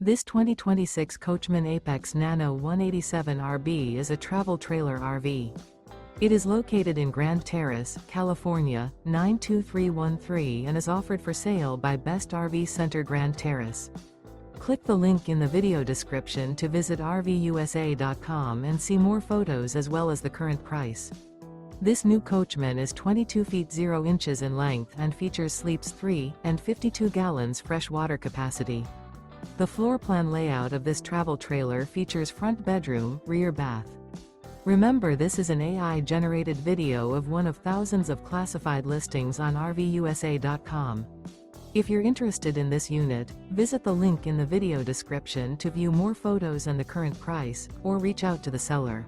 This 2026 Coachmen Apex Nano 187RB is a travel trailer RV. It is located in Grand Terrace, California, 92313 and is offered for sale by Best RV Center Grand Terrace. Click the link in the video description to visit RVUSA.com and see more photos as well as the current price. This new Coachmen is 22 feet 0 inches in length and features sleeps 3 and 52 gallons fresh water capacity. The floor plan layout of this travel trailer features front bedroom, rear bath. Remember, this is an AI-generated video of one of thousands of classified listings on RVUSA.com. If you're interested in this unit, visit the link in the video description to view more photos and the current price, or reach out to the seller.